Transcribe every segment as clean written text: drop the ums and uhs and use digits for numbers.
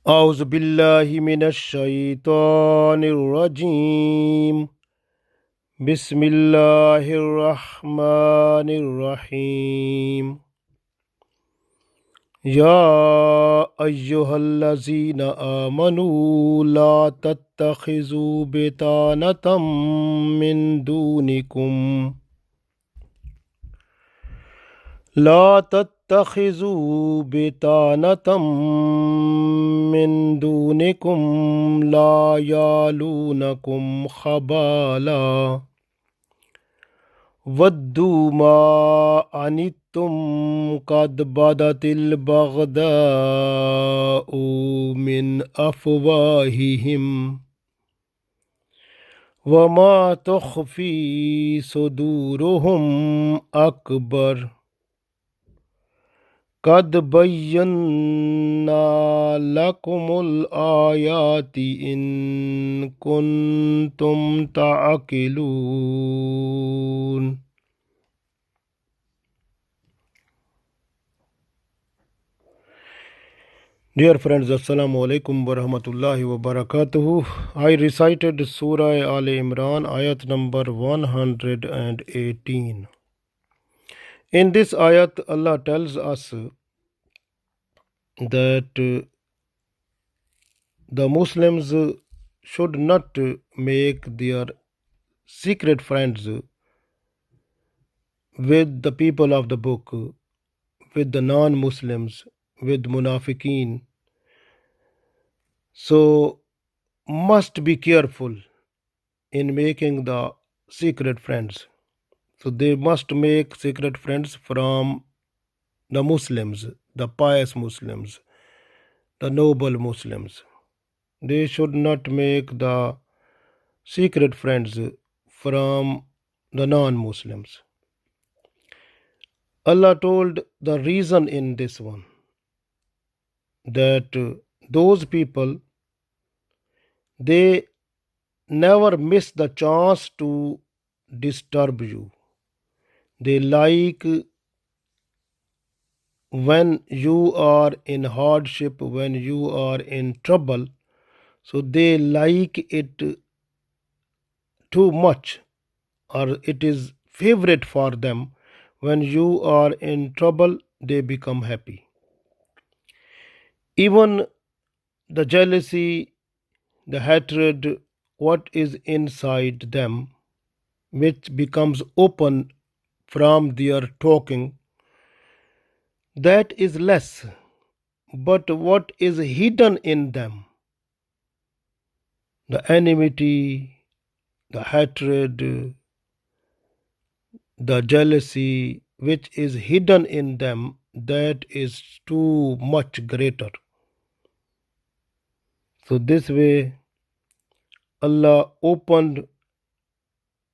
أعوذ بالله من الشيطان الرجيم بسم الله الرحمن الرحيم يا أيها الذين آمنوا لا تتخذوا بطانة من دونكم لا تتخذوا بطانة من دونكم لا يالونكم خبالا ودوا ما عنتم قد بدت البغضاء من أفواههم وما تخفي صدورهم أكبر قد بينا لكم الآيات إن كنتم تعقلون. Dear friends, Assalamu alaikum wa rahmatullahi wa barakatuh. I recited Surah Al-Imran Ayat number 118. In this ayat, Allah tells us that the Muslims should not make their secret friends with the people of the book, with the non-Muslims, with munafiqeen. So must be careful in making the secret friends. So they must make secret friends from the Muslims, the pious Muslims, the noble Muslims. They should not make the secret friends from the non-Muslims. Allah told the reason in this one, that those people, they never miss the chance to disturb you. They like when you are in hardship, when you are in trouble, so they like it too much, or it is favorite for them. When you are in trouble, they become happy. Even the jealousy, the hatred, what is inside them, which becomes open from their talking, that is less. But what is hidden in them, the enmity, the hatred, the jealousy, which is hidden in them, that is too much greater. So this way, Allah opened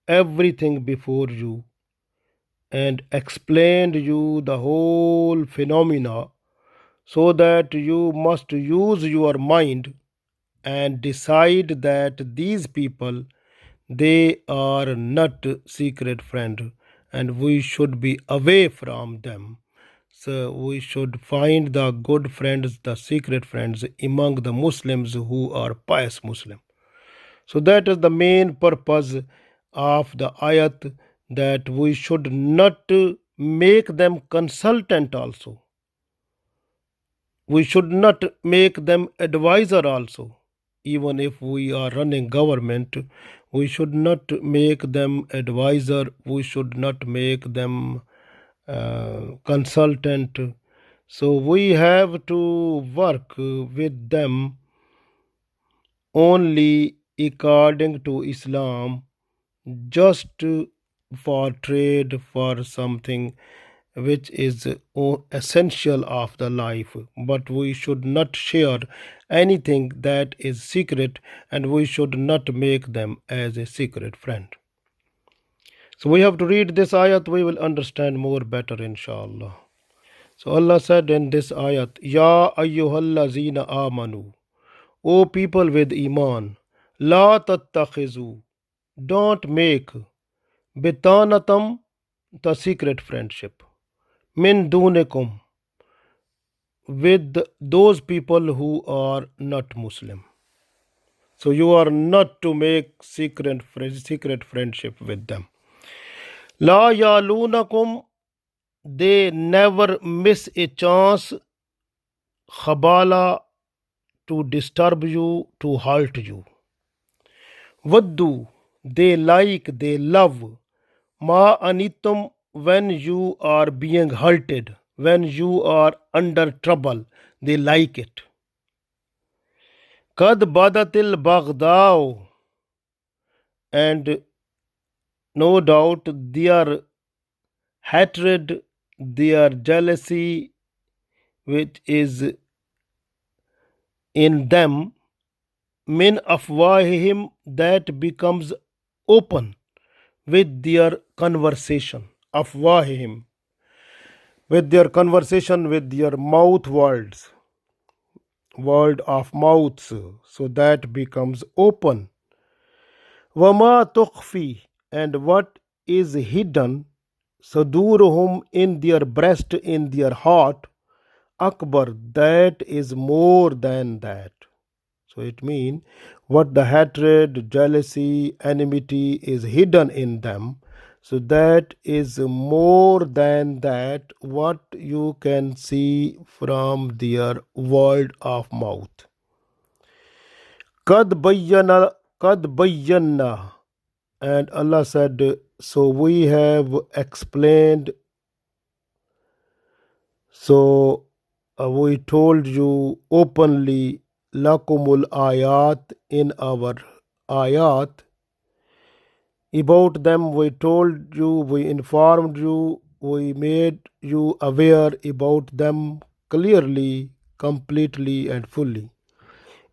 everything before you and explained you the whole phenomena, so that you must use your mind and decide that these people, they are not secret friend, and we should be away from them. So we should find the good friends, the secret friends among the Muslims who are pious Muslim. So that is the main purpose of the ayat, that we should not make them consultant also. We should not make them advisor also. Even if we are running government, we should not make them advisor, we should not make them consultant. So we have to work with them only according to Islam, just for trade, for something which is essential of the life. But we should not share anything that is secret, and we should not make them as a secret friend. So we have to read this ayat, we will understand more better, inshallah. So Allah said in this ayat, Ya ayyuhallazina amanu, O people with iman, la tattakhizu, don't make bitanatam, the secret friendship, min dunikum, with those people who are not Muslim. So you are not to make secret friendship with them. La yalunakum, they never miss a chance, khabala, to disturb you, to halt you. Vaddu, they like, they love. Ma anitum, when you are being halted, when you are under trouble, they like it. Kad badatil baghdao, and no doubt their hatred, their jealousy, which is in them, min afwahihim, that becomes open with their conversation. Afwahihim, with their conversation, with their mouth words, word of mouths, so that becomes open. Wama tukhfi, and what is hidden, saduruhum, in their breast, in their heart, akbar, that is more than that. So it means what the hatred, jealousy, enmity is hidden in them, so that is more than that what you can see from their word of mouth. Kad bayyana, and Allah said, so we have explained, so we told you openly, lakumul ayat, in our ayat, about them we told you, we informed you, we made you aware about them clearly, completely and fully.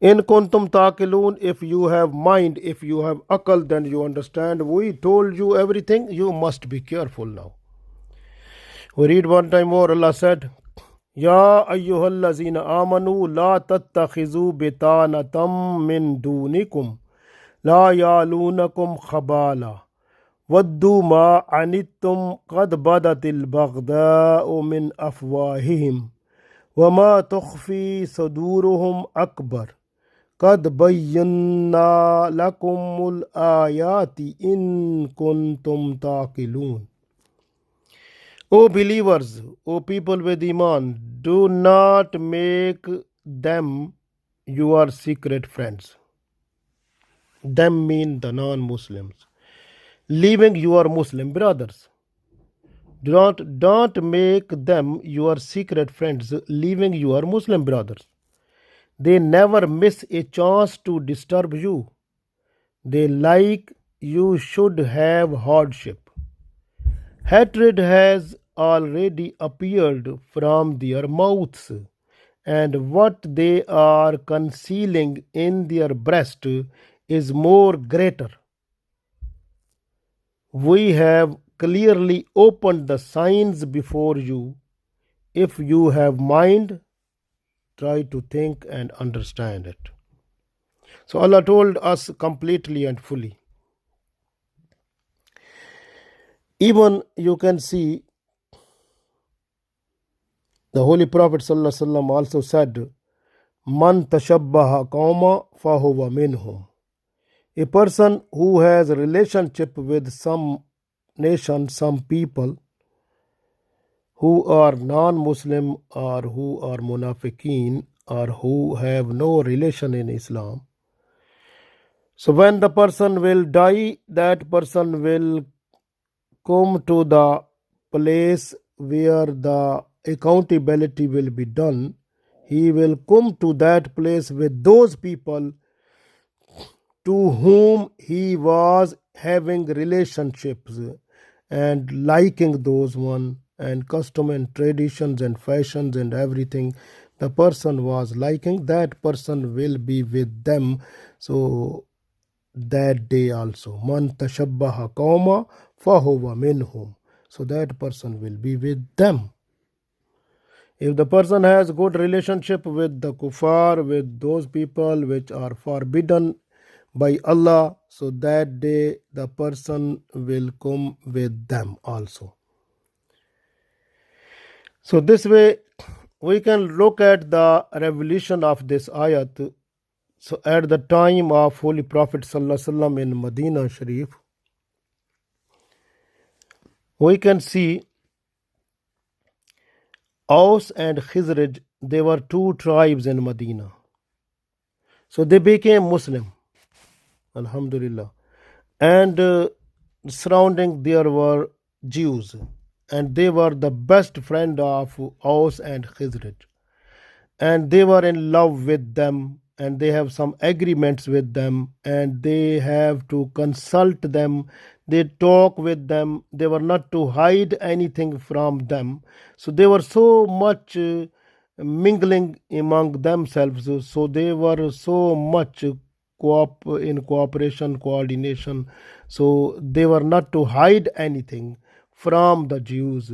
In kuntum taqilun, if you have mind, if you have akal, then you understand. We told you everything, you must be careful now. We read one time more. Allah said, Ya ayyuhallazina amanu la tattakhizu bitanatam min dunikum la yalunakum khabala waddu ma anittum qad badatil baghda'u min afwahihim wama tukhfi suduruhum akbar qad bayyana lakumul ayati in kuntum taqilun. O believers, O people with Iman, do not make them your secret friends. Them mean the non-Muslims. Leaving your Muslim brothers. Don't make them your secret friends, leaving your Muslim brothers. They never miss a chance to disturb you. They like you should have hardship. Hatred has already appeared from their mouths, and what they are concealing in their breast is more greater. We have clearly opened the signs before you. If you have mind, try to think and understand it. So Allah told us completely and fully. Even you can see the Holy Prophet ﷺ also said, Man tashabbaha qawma fahuwa minhum. A person who has a relationship with some nation, some people who are non-Muslim or who are munafiqeen or who have no relation in Islam. So when the person will die, that person will come to the place where the accountability will be done. He will come to that place with those people to whom he was having relationships and liking those one, and custom and traditions and fashions and everything the person was liking, that person will be with them. So that day also, man tashabbaha qawma fahuwa minhum. So that person will be with them. If the person has good relationship with the kuffar, with those people which are forbidden by Allah, so that day the person will come with them also. So this way we can look at the revelation of this ayat. So at the time of Holy Prophet ﷺ in Medina Sharif, we can see Aus and Khizraj, they were two tribes in Medina. So they became Muslim, Alhamdulillah. And surrounding there were Jews, and they were the best friend of Aus and Khizraj. And they were in love with them, and they have some agreements with them, and they have to consult them, they talk with them, they were not to hide anything from them. So they were so much mingling among themselves, so they were so much in cooperation, coordination, so they were not to hide anything from the Jews.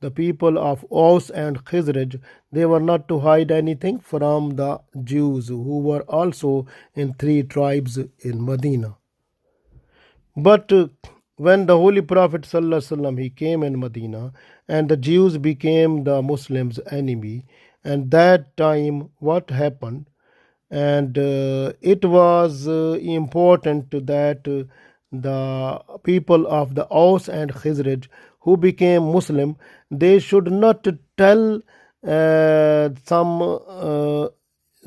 The people of Aus and Khizraj, they were not to hide anything from the Jews, who were also in three tribes in Medina. But when the Holy Prophet ﷺ, he came in Medina, and the Jews became the Muslims' enemy, and that time what happened? And it was important that the people of the Aus and Khizraj who became Muslim, they should not tell some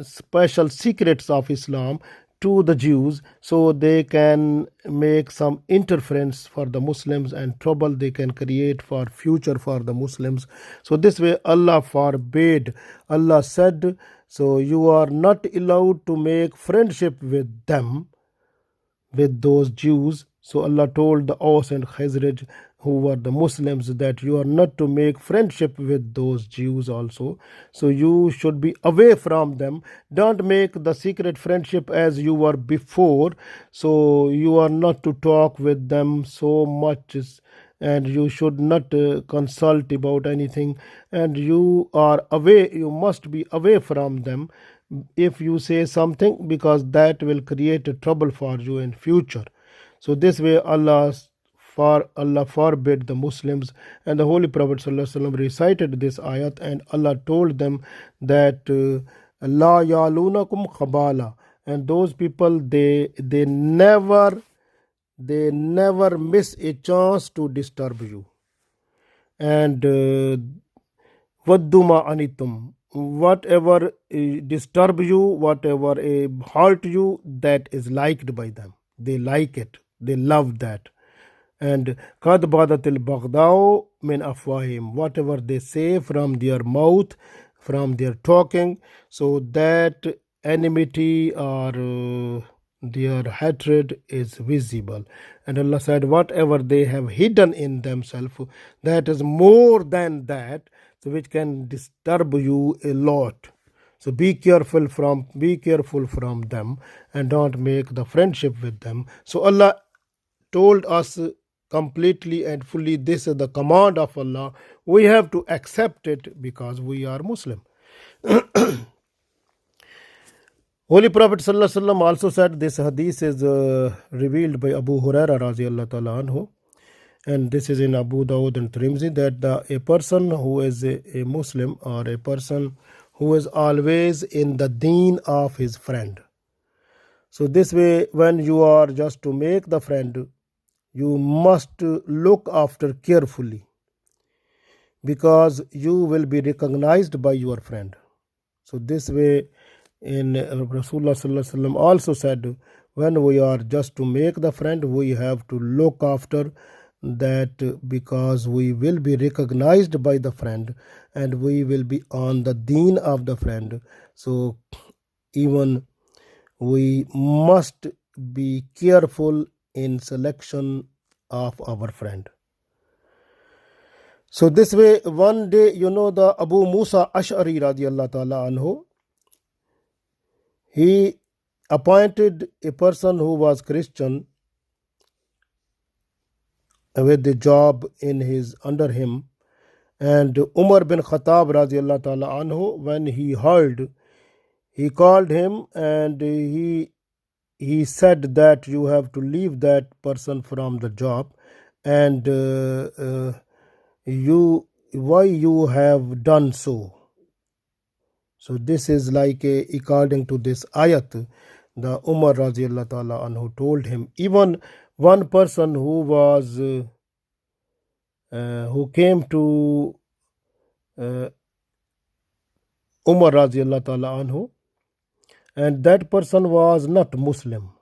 special secrets of Islam to the Jews, so they can make some interference for the Muslims and trouble they can create for future for the Muslims. So this way Allah forbade. Allah said, so you are not allowed to make friendship with them, with those Jews. So Allah told the Aus and Khazraj, who were the Muslims, that you are not to make friendship with those Jews also. So you should be away from them. Don't make the secret friendship as you were before. So you are not to talk with them so much, and you should not consult about anything, and you are away, you must be away from them if you say something, because that will create a trouble for you in future. So this way Allah forbid the Muslims, and the Holy Prophet ﷺ recited this ayat, and Allah told them that La yalunakum khabala, and those people they never miss a chance to disturb you. And wadduma anitum, whatever disturb you, whatever hurt you, that is liked by them. They like it, they love that. And qad badatil baghdao min afwahim, whatever they say from their mouth, from their talking, so that enmity or their hatred is visible. And Allah said, whatever they have hidden in themselves, that is more than that, so which can disturb you a lot. So be careful from them, and don't make the friendship with them. So Allah told us completely and fully, this is the command of Allah. We have to accept it because we are Muslim. Holy Prophet ﷺ also said, this hadith is revealed by Abu Huraira radiyallahu ta'ala anhu, and this is in Abu Dawud and Tirmidhi, that a person who is a Muslim, or a person who is always in the deen of his friend. So this way, when you are just to make the friend, you must look after carefully, because you will be recognized by your friend. So this way, in Rasulullah sallallahu alaihi wasallam also said, when we are just to make the friend, we have to look after that, because we will be recognized by the friend, and we will be on the deen of the friend. So even we must be careful in selection of our friend. So this way, one day, the Abu Musa Ash'ari radiyallahu ta'ala anhu, he appointed a person who was Christian with the job under him. And Umar bin Khattab radiyallahu ta'ala anhu, when he heard, he called him, and he said that you have to leave that person from the job, and why you have done so. So this is like according to this ayat, the Umar radiallahu ta'ala anhu told him, even one person who came to Umar radiallahu ta'ala anhu, and that person was not Muslim.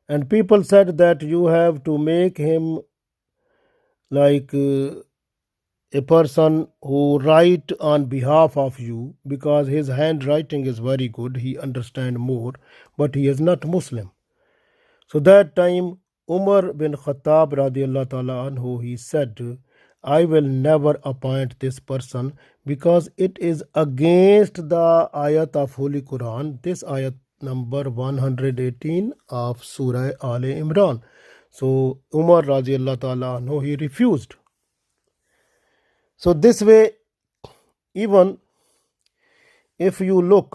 And people said that you have to make him like a person who write on behalf of you, because his handwriting is very good, he understand more, but he is not Muslim. So that time Umar bin Khattab radiallahu ta'ala anhu, he said, I will never appoint this person because it is against the ayat of Holy Quran, this ayat number 118 of Surah Al-Imran. So Umar radiallahu ta'ala anhu, he refused. So this way, even if you look,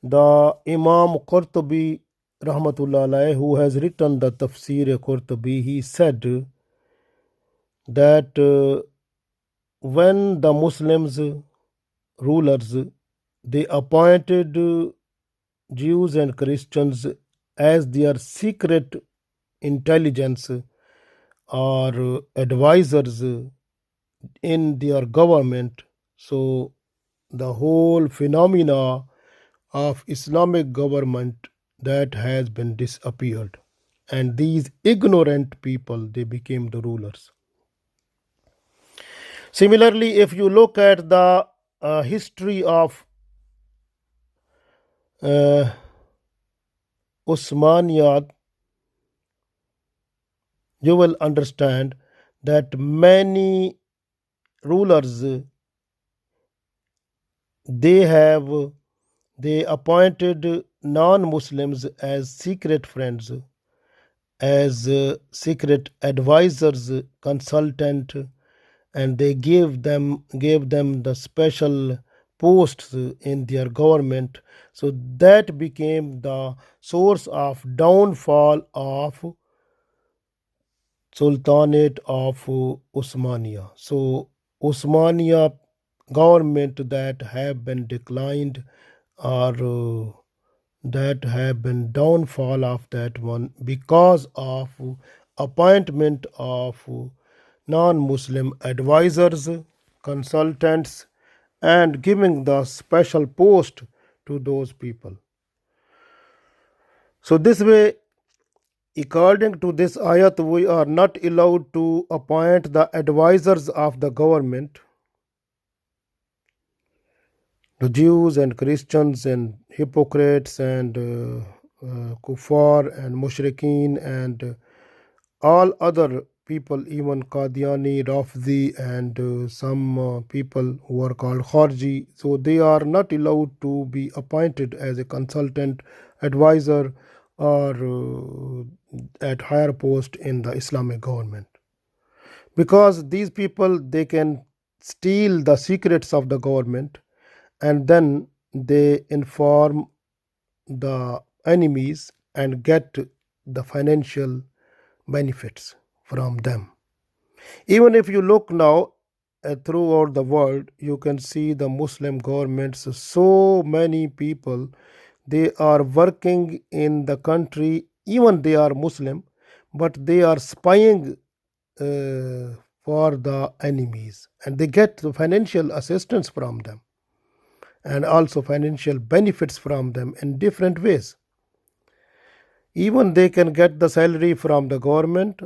the Imam Qurtubi rahmatullah alayhi, who has written the Tafseer Qurtubi, he said that when the Muslims rulers, they appointed Jews and Christians as their secret intelligence or advisors in their government, so the whole phenomena of Islamic government that has been disappeared, and these ignorant people, they became the rulers. Similarly, if you look at the history of Usmaniyat, you will understand that many rulers, they appointed non-Muslims as secret friends, as secret advisors, consultant, and they gave them the special posts in their government. So that became the source of downfall of Sultanate of Osmania. So Osmania government that have been declined, or that have been downfall of that one, because of appointment of non-Muslim advisors, consultants, and giving the special post to those people. So this way, according to this ayat, we are not allowed to appoint the advisors of the government, the Jews and Christians and hypocrites and kuffar and mushrikeen and all other people, even Qadiani, Rafzi, and some people who are called Kharji. So they are not allowed to be appointed as a consultant, advisor, or at higher post in the Islamic government, because these people, they can steal the secrets of the government, and then they inform the enemies and get the financial benefits from them. Even if you look now throughout the world, you can see the Muslim governments, so many people, they are working in the country, even they are Muslim, but they are spying for the enemies, and they get the financial assistance from them and also financial benefits from them in different ways. Even they can get the salary from the government,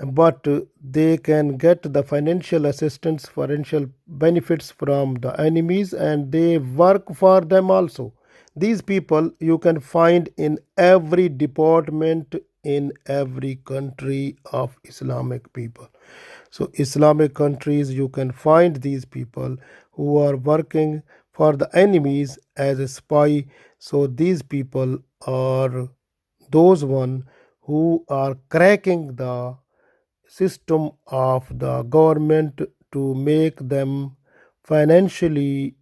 but they can get the financial assistance, financial benefits from the enemies, and they work for them also. These people you can find in every department in every country of Islamic people. So Islamic countries, you can find these people who are working for the enemies as a spy. So these people are those one who are cracking the system of the government to make them financially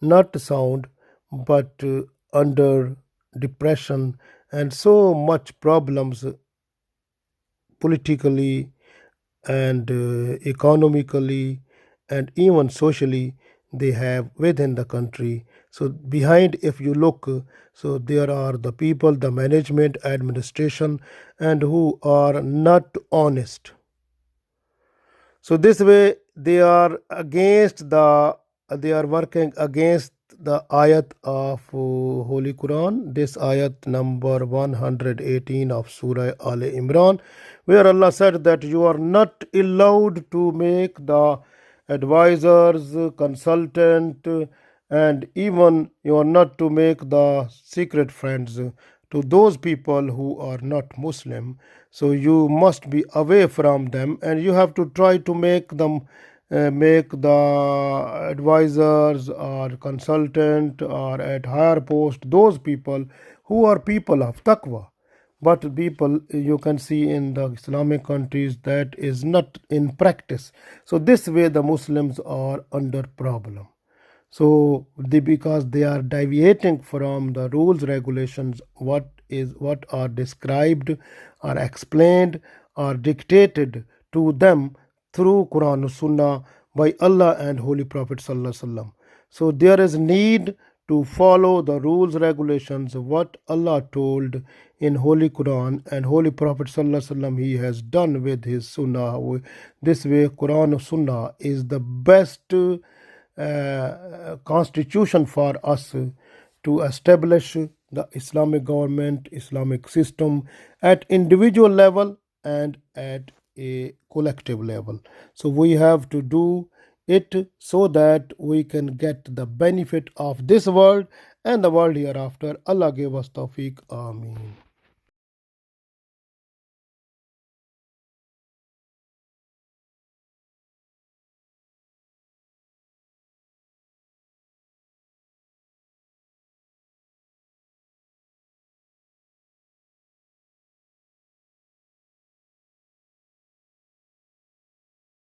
not sound, but under depression and so much problems politically and economically and even socially. they have within the country. So behind, if you look, so there are the people, the management, administration, and who are not honest. So this way they are working against the ayat of Holy Quran, this ayat number 118 of Surah Al-Imran, where Allah said that you are not allowed to make the advisors, consultant, and even you are not to make the secret friends to those people who are not Muslim. So you must be away from them, and you have to try to make them make the advisors or consultant or at higher post those people who are people of taqwa. But people, you can see in the Islamic countries, that is not in practice. So this way the Muslims are under problem. So because they are deviating from the rules, regulations, what are described or explained or dictated to them through Quran and Sunnah by Allah and Holy Prophet Sallallahu Alaihi Wasallam. So there is need to follow the rules, regulations, what Allah told in Holy Quran and Holy Prophet Sallallahu Alaihi Wasallam he has done with his Sunnah. This way Quran and Sunnah is the best constitution for us to establish the Islamic government, Islamic system at individual level and at a collective level. So we have to do it so that we can get the benefit of this world and the world hereafter. Allah give us tawfiq. Ameen.